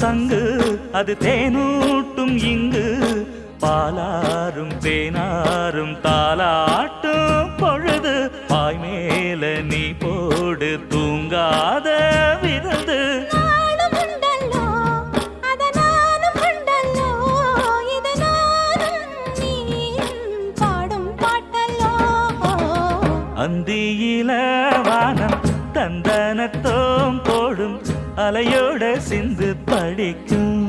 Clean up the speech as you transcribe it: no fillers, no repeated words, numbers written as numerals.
சங்கு அது தேனூட்டும் இங்கு பாலாரும் தேனாரும் தாலாட்டும் பொழுது பாய் மேல நீ போடு தூங்காத விருந்து அந்தியில வானம் தந்தனத்தோம் போடும் அலையோட சிந்து படிக்கும்